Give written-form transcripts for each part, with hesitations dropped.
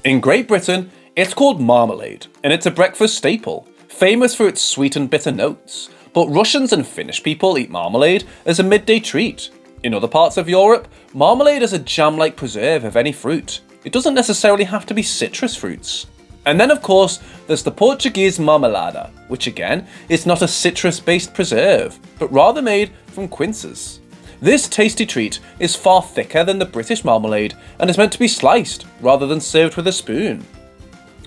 In Great Britain, it's called marmalade, and it's a breakfast staple, famous for its sweet and bitter notes. But Russians and Finnish people eat marmalade as a midday treat. In other parts of Europe, marmalade is a jam-like preserve of any fruit. It doesn't necessarily have to be citrus fruits. And then of course, there's the Portuguese marmalade, which again is not a citrus-based preserve, but rather made from quinces. This tasty treat is far thicker than the British marmalade and is meant to be sliced rather than served with a spoon.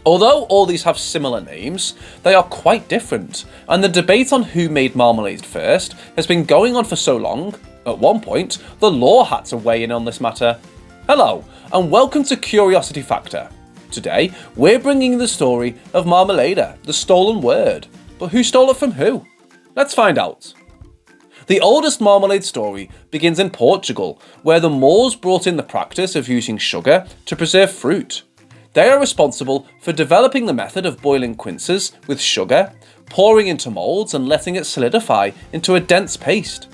Although all these have similar names, they are quite different, and the debate on who made marmalade first has been going on for so long. At one point, the law had to weigh in on this matter. Hello, and welcome to Curiosity Factor. Today, we're bringing you the story of marmalade, the stolen word. But who stole it from who? Let's find out. The oldest marmalade story begins in Portugal, where the Moors brought in the practice of using sugar to preserve fruit. They are responsible for developing the method of boiling quinces with sugar, pouring into moulds and letting it solidify into a dense paste.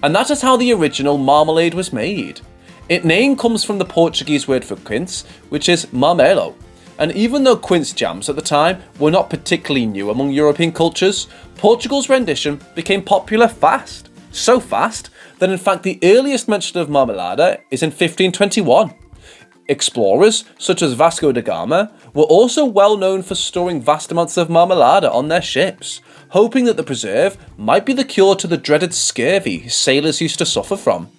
And that is how the original marmalade was made. Its name comes from the Portuguese word for quince, which is marmelo. And even though quince jams at the time were not particularly new among European cultures, Portugal's rendition became popular fast. So fast that in fact the earliest mention of marmalade is in 1521. Explorers, such as Vasco da Gama, were also well known for storing vast amounts of marmalade on their ships, hoping that the preserve might be the cure to the dreaded scurvy sailors used to suffer from.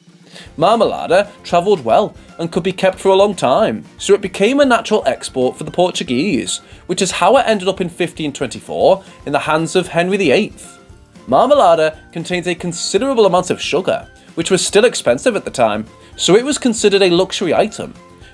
Marmalade travelled well and could be kept for a long time, so it became a natural export for the Portuguese, which is how it ended up in 1524 in the hands of Henry VIII. Marmalade contains a considerable amount of sugar, which was still expensive at the time, so it was considered a luxury item.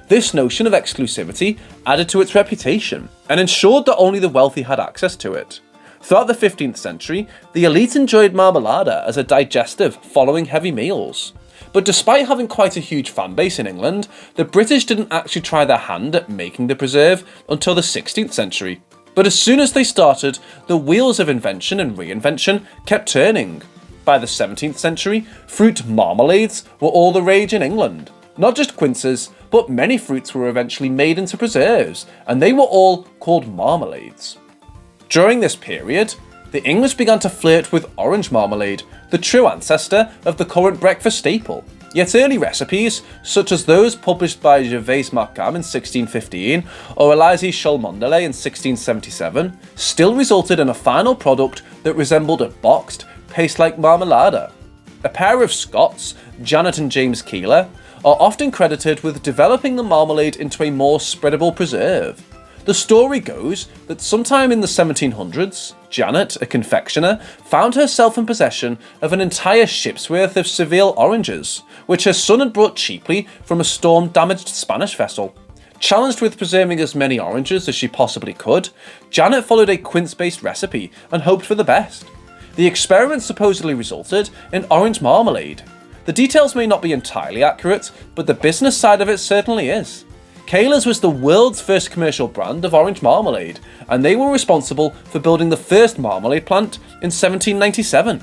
This notion of exclusivity added to its reputation and ensured that only the wealthy had access to it. Throughout the 15th century, the elite enjoyed marmalade as a digestive following heavy meals. But despite having quite a huge fan base in England, the British didn't actually try their hand at making the preserve until the 16th century. But as soon as they started, the wheels of invention and reinvention kept turning. By the 17th century, fruit marmalades were all the rage in England. Not just quinces, but many fruits were eventually made into preserves, and they were all called marmalades. During this period, the English began to flirt with orange marmalade, the true ancestor of the current breakfast staple. Yet early recipes, such as those published by Gervais Markham in 1615 or Elise Cholmondeley in 1677, still resulted in a final product that resembled a boxed, paste-like marmalade. A pair of Scots, Janet and James Keeler, are often credited with developing the marmalade into a more spreadable preserve. The story goes that sometime in the 1700s, Janet, a confectioner, found herself in possession of an entire ship's worth of Seville oranges, which her son had brought cheaply from a storm-damaged Spanish vessel. Challenged with preserving as many oranges as she possibly could, Janet followed a quince-based recipe and hoped for the best. The experiment supposedly resulted in orange marmalade. The details may not be entirely accurate, but the business side of it certainly is. Keeler's was the world's first commercial brand of orange marmalade, and they were responsible for building the first marmalade plant in 1797.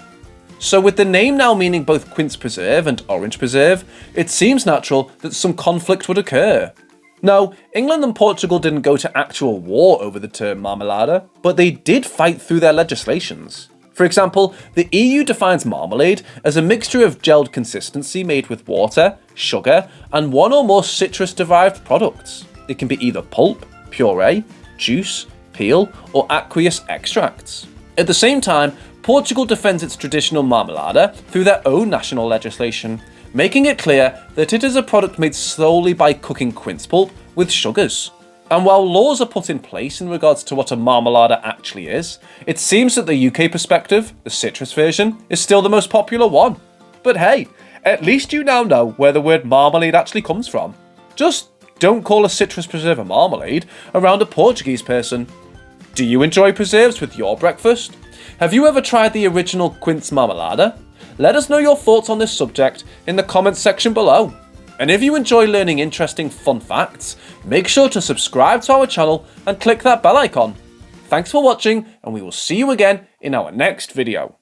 So with the name now meaning both quince preserve and orange preserve, it seems natural that some conflict would occur. No, England and Portugal didn't go to actual war over the term marmalade, but they did fight through their legislations. For example, the EU defines marmalade as a mixture of gelled consistency made with water, sugar, and one or more citrus-derived products. It can be either pulp, puree, juice, peel, or aqueous extracts. At the same time, Portugal defends its traditional marmalade through their own national legislation, making it clear that it is a product made solely by cooking quince pulp with sugars. And while laws are put in place in regards to what a marmalade actually is, it seems that the UK perspective, the citrus version, is still the most popular one. But hey, at least you now know where the word marmalade actually comes from. Just don't call a citrus preserve a marmalade around a Portuguese person. Do you enjoy preserves with your breakfast? Have you ever tried the original quince marmalade? Let us know your thoughts on this subject in the comments section below. And if you enjoy learning interesting fun facts, make sure to subscribe to our channel and click that bell icon. Thanks for watching, and we will see you again in our next video.